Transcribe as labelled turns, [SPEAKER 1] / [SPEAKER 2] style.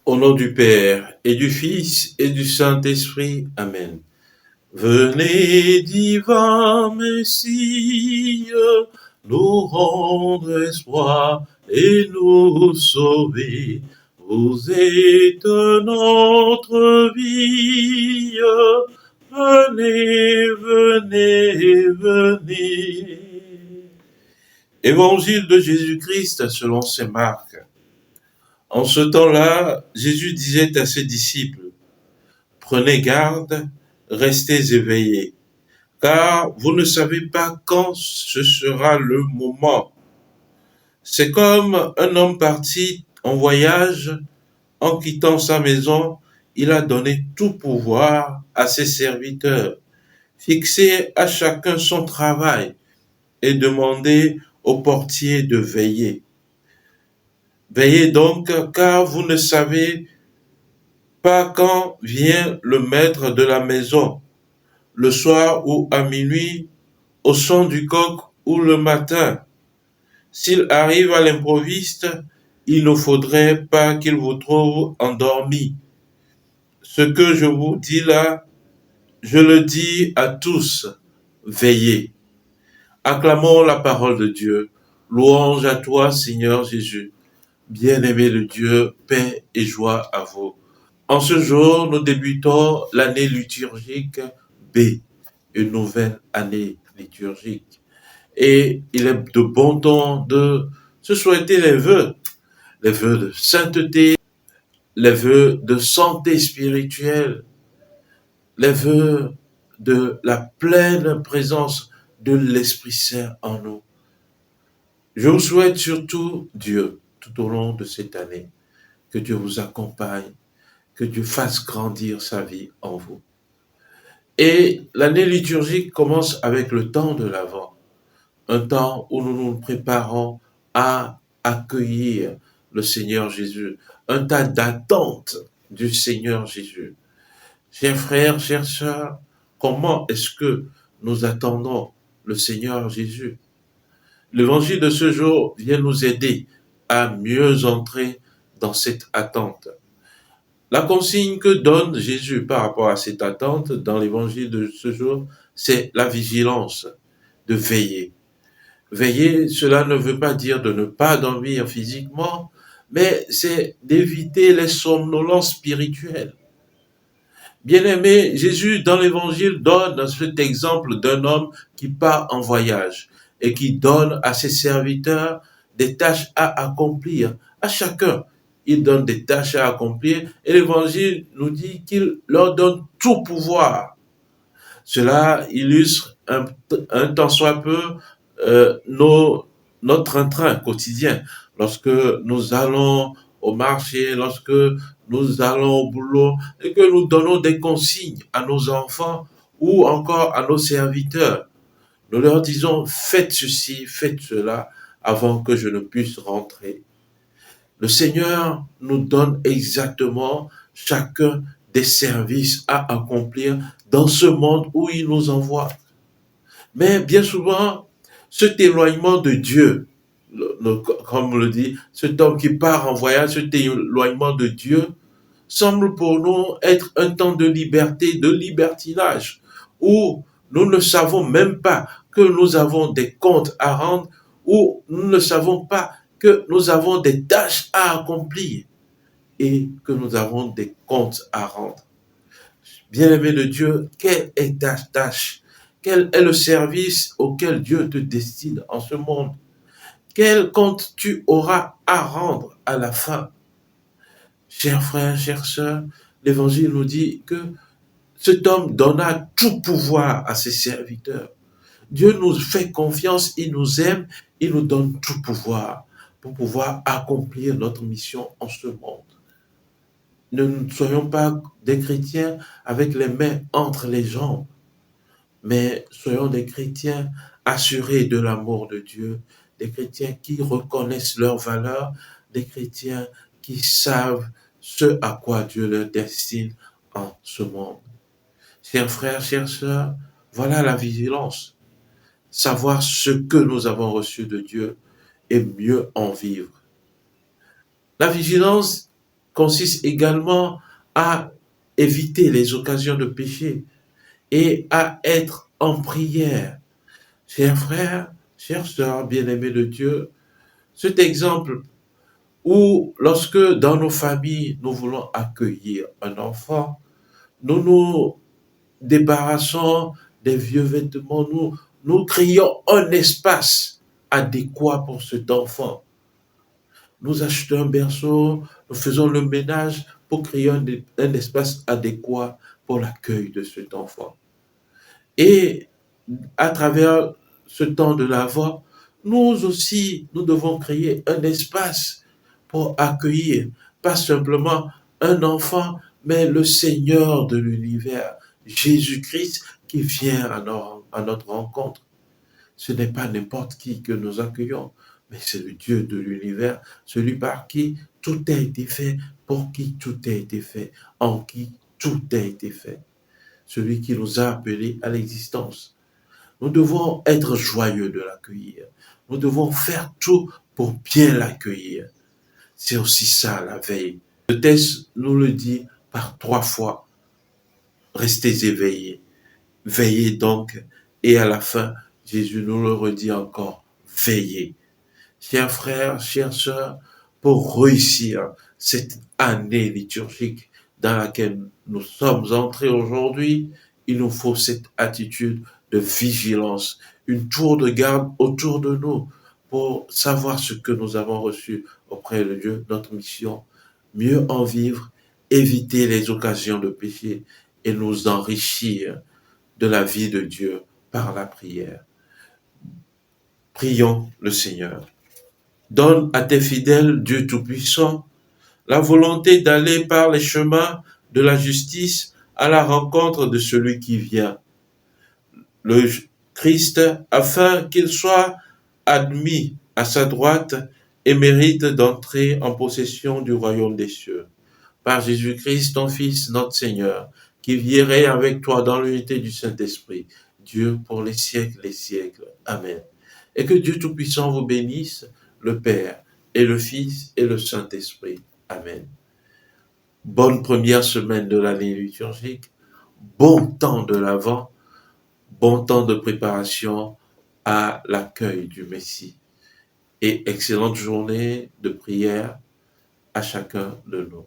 [SPEAKER 1] Au nom du Père, et du Fils, et du Saint-Esprit. Amen. Venez, divin Messie, nous rendre espoir et nous sauver. Vous êtes notre vie. Venez, venez, venez. Évangile de Jésus-Christ selon saint Marc. En ce temps-là, Jésus disait à ses disciples, « Prenez garde, restez éveillés, car vous ne savez pas quand ce sera le moment. » C'est comme un homme parti en voyage, en quittant sa maison, il a donné tout pouvoir à ses serviteurs, fixé à chacun son travail et demandé au portier de veiller. Veillez donc, car vous ne savez pas quand vient le maître de la maison, le soir ou à minuit, au son du coq ou le matin. S'il arrive à l'improviste, il ne faudrait pas qu'il vous trouve endormi. Ce que je vous dis là, je le dis à tous, veillez. Acclamons la parole de Dieu. Louange à toi, Seigneur Jésus. Bien-aimé de Dieu, paix et joie à vous. En ce jour, nous débutons l'année liturgique B, une nouvelle année liturgique. Et il est de bon ton de se souhaiter les vœux de sainteté, les vœux de santé spirituelle, les vœux de la pleine présence de l'Esprit Saint en nous. Je vous souhaite surtout Dieu tout au long de cette année, que Dieu vous accompagne, que Dieu fasse grandir sa vie en vous. Et l'année liturgique commence avec le temps de l'Avent, un temps où nous nous préparons à accueillir le Seigneur Jésus, un temps d'attente du Seigneur Jésus. Chers frères, chères sœurs, comment est-ce que nous attendons le Seigneur Jésus? L'évangile de ce jour vient nous aider à mieux entrer dans cette attente. La consigne que donne Jésus par rapport à cette attente dans l'évangile de ce jour, c'est la vigilance, de veiller. Veiller, cela ne veut pas dire de ne pas dormir physiquement, mais c'est d'éviter les somnolences spirituelles. Bien-aimé, Jésus dans l'évangile donne cet exemple d'un homme qui part en voyage et qui donne à ses serviteurs des tâches à accomplir, à chacun. Il donne des tâches à accomplir et l'évangile nous dit qu'il leur donne tout pouvoir. Cela illustre un tant soit peu notre train-train quotidien. Lorsque nous allons au marché, lorsque nous allons au boulot et que nous donnons des consignes à nos enfants ou encore à nos serviteurs, nous leur disons faites ceci, faites cela avant que je ne puisse rentrer. Le Seigneur nous donne exactement chacun des services à accomplir dans ce monde où il nous envoie. Mais bien souvent, cet éloignement de Dieu, comme on le dit, cet homme qui part en voyage, cet éloignement de Dieu, semble pour nous être un temps de liberté, de libertinage, où nous ne savons même pas que nous avons des comptes à rendre, où nous ne savons pas que nous avons des tâches à accomplir et que nous avons des comptes à rendre. Bien-aimé de Dieu, quelle est ta tâche? Quel est le service auquel Dieu te destine en ce monde? Quel compte tu auras à rendre à la fin? Chers frères, chères sœurs, l'Évangile nous dit que cet homme donna tout pouvoir à ses serviteurs. Dieu nous fait confiance, il nous aime, il nous donne tout pouvoir pour pouvoir accomplir notre mission en ce monde. Ne soyons pas des chrétiens avec les mains entre les jambes, mais soyons des chrétiens assurés de l'amour de Dieu, des chrétiens qui reconnaissent leurs valeurs, des chrétiens qui savent ce à quoi Dieu leur destine en ce monde. Chers frères, chères sœurs, voilà la vigilance. Savoir ce que nous avons reçu de Dieu et mieux en vivre. La vigilance consiste également à éviter les occasions de péché et à être en prière. Chers frères, chères sœurs bien-aimés de Dieu, cet exemple où lorsque dans nos familles nous voulons accueillir un enfant, nous nous débarrassons des vieux vêtements, nous créons un espace adéquat pour cet enfant. Nous achetons un berceau, nous faisons le ménage pour créer un espace adéquat pour l'accueil de cet enfant. Et à travers ce temps de l'Avent, nous aussi, nous devons créer un espace pour accueillir, pas simplement un enfant, mais le Seigneur de l'univers, Jésus-Christ, qui vient à notre rencontre. Ce n'est pas n'importe qui que nous accueillons, mais c'est le Dieu de l'univers, celui par qui tout a été fait, pour qui tout a été fait, en qui tout a été fait. Celui qui nous a appelés à l'existence. Nous devons être joyeux de l'accueillir. Nous devons faire tout pour bien l'accueillir. C'est aussi ça la veille. Le texte nous le dit par 3 fois. Restez éveillés. Veillez donc. Et à la fin, Jésus nous le redit encore. Veillez. Chers frères, chères sœurs, pour réussir cette année liturgique dans laquelle nous sommes entrés aujourd'hui, il nous faut cette attitude de vigilance, une tour de garde autour de nous pour savoir ce que nous avons reçu auprès de Dieu, notre mission, mieux en vivre, éviter les occasions de péché et nous enrichir de la vie de Dieu par la prière. Prions le Seigneur. Donne à tes fidèles, Dieu Tout-Puissant, la volonté d'aller par les chemins de la justice à la rencontre de celui qui vient, le Christ, afin qu'il soit admis à sa droite et mérite d'entrer en possession du royaume des cieux. Par Jésus-Christ, ton Fils, notre Seigneur, qui vierait avec toi dans l'unité du Saint-Esprit, Dieu pour les siècles des siècles. Amen. Et que Dieu Tout-Puissant vous bénisse, le Père et le Fils et le Saint-Esprit. Amen. Bonne première semaine de l'année liturgique, bon temps de l'Avent, bon temps de préparation à l'accueil du Messie et excellente journée de prière à chacun de nous.